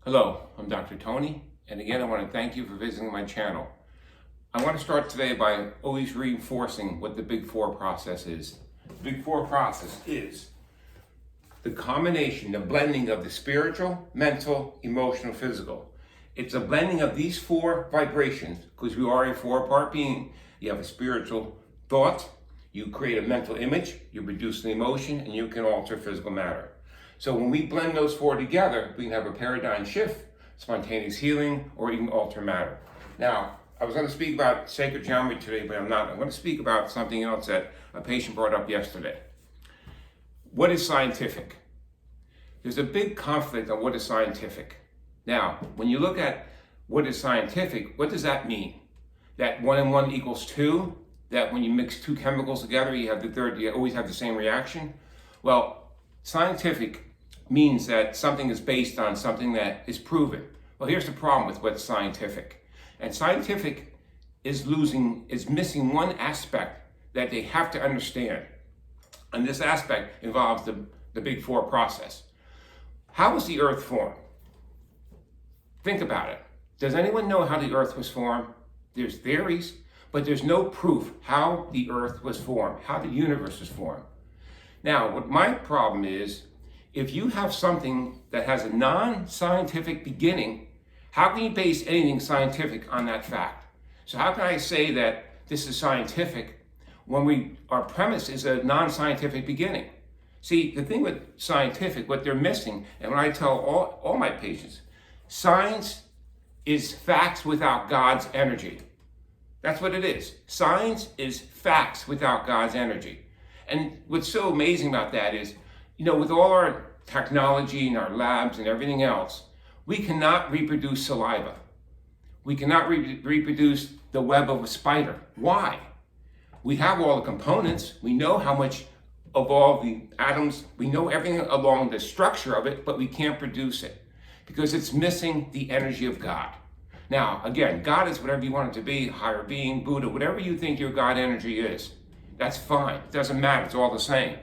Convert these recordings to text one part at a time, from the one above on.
Hello, I'm Dr. Tony, and again I want to thank you for visiting my channel. I want to start today by always reinforcing what the Big Four process is. The Big Four process is the combination, the blending of the spiritual, mental, emotional, physical. It's a blending of these four vibrations because we are a four-part being. You have a spiritual thought, you create a mental image, you produce an emotion, and you can alter physical matter. So when we blend those four together, we can have a paradigm shift, spontaneous healing, or even alter matter. Now, I was going to speak about sacred geometry today, but I'm not. I'm going to speak about something else that a patient brought up yesterday. What is scientific? There's a big conflict on what is scientific. Now, when you look at what is scientific, what does that mean? That 1 and 1 equals 2? That when you mix two chemicals together, you have the third, you always have the same reaction? Well, scientific means that something is based on something that is proven. Well, here's the problem with what's scientific. And scientific is missing one aspect that they have to understand. And this aspect involves the Big Four process. How was the earth formed? Think about it. Does anyone know how the earth was formed? There's theories, but there's no proof how the earth was formed, how the universe was formed. Now, what my problem is, if you have something that has a non-scientific beginning, how can you base anything scientific on that fact? So how can I say that this is scientific when our premise is a non-scientific beginning? See, the thing with scientific, what they're missing, and when I tell all my patients, science is facts without God's energy. That's what it is. Science is facts without God's energy. And what's so amazing about that is, with all our technology and our labs and everything else, we cannot reproduce saliva. We cannot reproduce the web of a spider. Why? We have all the components. We know how much of all the atoms, we know everything along the structure of it, but we can't produce it because it's missing the energy of God. Now, again, God is whatever you want it to be, higher being, Buddha, whatever you think your God energy is. That's fine. It doesn't matter. It's all the same.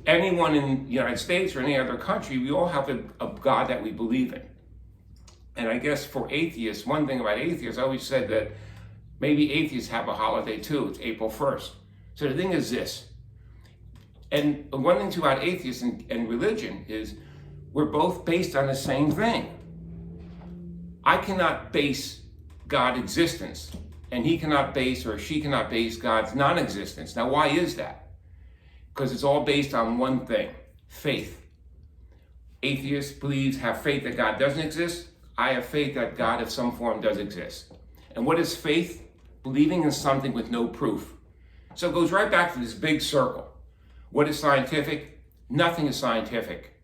Anyone in the United States or any other country, we all have a God that we believe in. And I guess for atheists, one thing about atheists, I always said that maybe atheists have a holiday too. It's April 1st. So the thing is this. And one thing too about atheists and religion is we're both based on the same thing. I cannot base God's existence, and he cannot base or she cannot base God's non-existence. Now, why is that? Because it's all based on one thing, faith. Atheists have faith that God doesn't exist. I have faith that God in some form does exist. And what is faith? Believing in something with no proof. So it goes right back to this big circle. What is scientific? Nothing is scientific.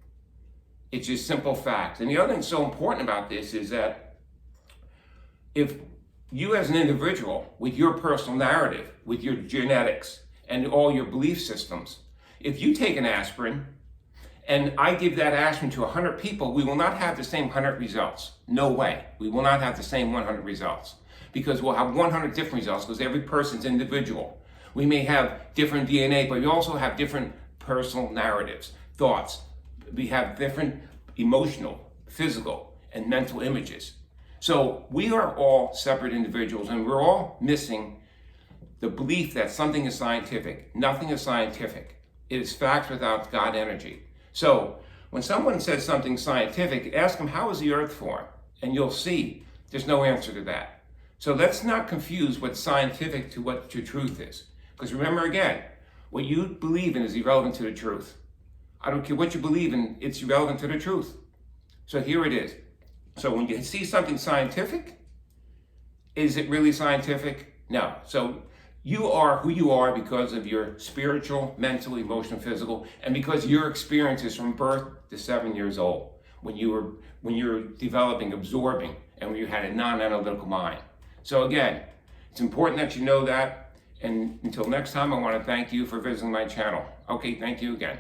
It's just simple facts. And the other thing so important about this is that if you as an individual, with your personal narrative, with your genetics, and all your belief systems, if you take an aspirin, and I give that aspirin to 100 people, we will not have the same 100 results. No way. We will not have the same 100 results. Because we'll have 100 different results, because every person's individual. We may have different DNA, but we also have different personal narratives, thoughts. We have different emotional, physical, and mental images. So we are all separate individuals, and we're all missing the belief that something is scientific. Nothing is scientific. It is facts without God energy. So when someone says something scientific, ask them, how is the earth formed? And you'll see there's no answer to that. So let's not confuse what's scientific to what your truth is. Because remember again, what you believe in is irrelevant to the truth. I don't care what you believe in, it's irrelevant to the truth. So here it is. So when you see something scientific, is it really scientific? No. So you are who you are because of your spiritual, mental, emotional, physical, and because your experiences from birth to 7 years old, when you were developing, absorbing, and when you had a non-analytical mind. So again, it's important that you know that. And until next time, I want to thank you for visiting my channel. Okay, thank you again.